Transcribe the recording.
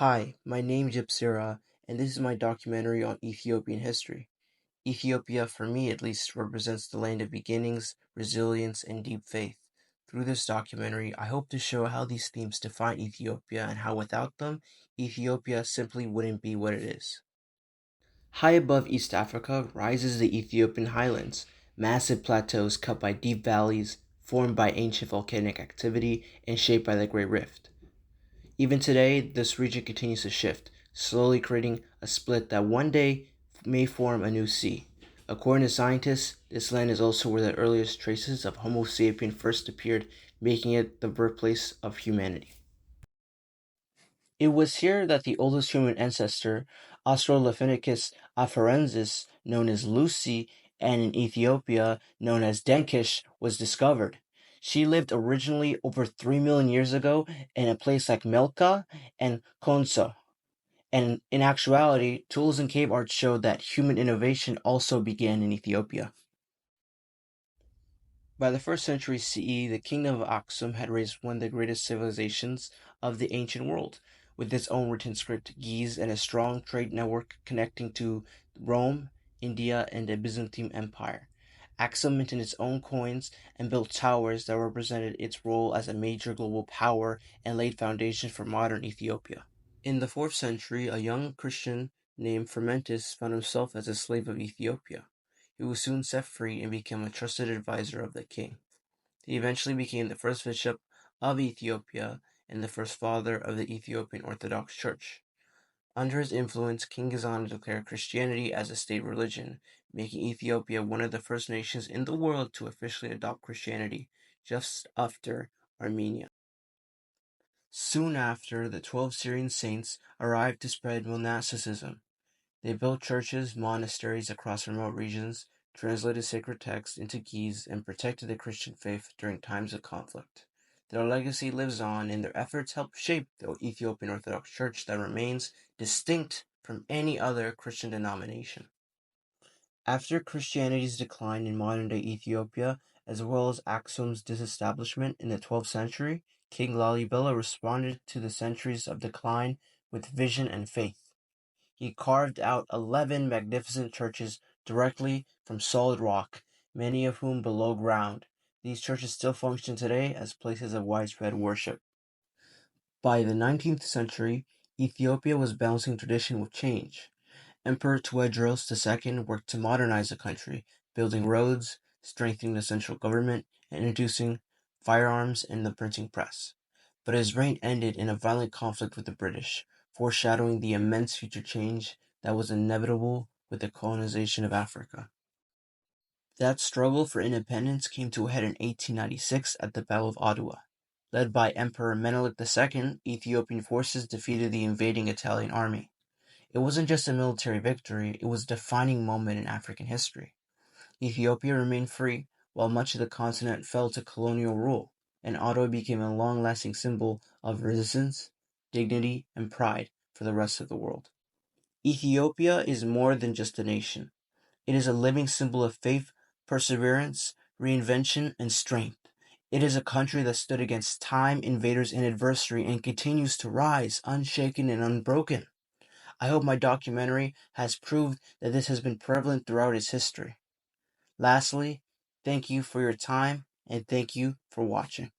Hi, my name's Gypsira, and this is my documentary on Ethiopian history. Ethiopia, for me at least, represents the land of beginnings, resilience, and deep faith. Through this documentary, I hope to show how these themes define Ethiopia and how without them, Ethiopia simply wouldn't be what it is. High above East Africa rises the Ethiopian highlands, massive plateaus cut by deep valleys, formed by ancient volcanic activity and shaped by the Great Rift. Even today, this region continues to shift, slowly creating a split that one day may form a new sea. According to scientists, this land is also where the earliest traces of Homo sapien first appeared, making it the birthplace of humanity. It was here that the oldest human ancestor, Australopithecus afarensis, known as Lucy, and in Ethiopia known as Denkish, was discovered. She lived originally over 3 million years ago in a place like Melka and Konso. And in actuality, tools and cave art showed that human innovation also began in Ethiopia. By the 1st century CE, the kingdom of Aksum had raised one of the greatest civilizations of the ancient world, with its own written script, Ge'ez, and a strong trade network connecting to Rome, India, and the Byzantine Empire. Aksum minted its own coins and built towers that represented its role as a major global power and laid foundations for modern Ethiopia. In the 4th century, a young Christian named Fermentus found himself as a slave of Ethiopia. He was soon set free and became a trusted advisor of the king. He eventually became the first bishop of Ethiopia and the first father of the Ethiopian Orthodox Church. Under his influence, King Gizana declared Christianity as a state religion, making Ethiopia one of the first nations in the world to officially adopt Christianity, just after Armenia. Soon after, the 12 Syrian saints arrived to spread monasticism. They built churches, monasteries across remote regions, translated sacred texts into Ge'ez, and protected the Christian faith during times of conflict. Their legacy lives on, and their efforts help shape the Ethiopian Orthodox Church that remains distinct from any other Christian denomination. After Christianity's decline in modern-day Ethiopia, as well as Aksum's disestablishment in the 12th century, King Lalibela responded to the centuries of decline with vision and faith. He carved out 11 magnificent churches directly from solid rock, many of whom below ground. These churches still function today as places of widespread worship. By the 19th century, Ethiopia was balancing tradition with change. Emperor Tewodros II worked to modernize the country, building roads, strengthening the central government, and introducing firearms and the printing press. But his reign ended in a violent conflict with the British, foreshadowing the immense future change that was inevitable with the colonization of Africa. That struggle for independence came to a head in 1896 at the Battle of Adwa. Led by Emperor Menelik II, Ethiopian forces defeated the invading Italian army. It wasn't just a military victory, it was a defining moment in African history. Ethiopia remained free, while much of the continent fell to colonial rule, and Adwa became a long-lasting symbol of resistance, dignity, and pride for the rest of the world. Ethiopia is more than just a nation. It is a living symbol of faith, perseverance, reinvention, and strength. It is a country that stood against time, invaders, and adversity and continues to rise, unshaken and unbroken. I hope my documentary has proved that this has been prevalent throughout its history. Lastly, thank you for your time and thank you for watching.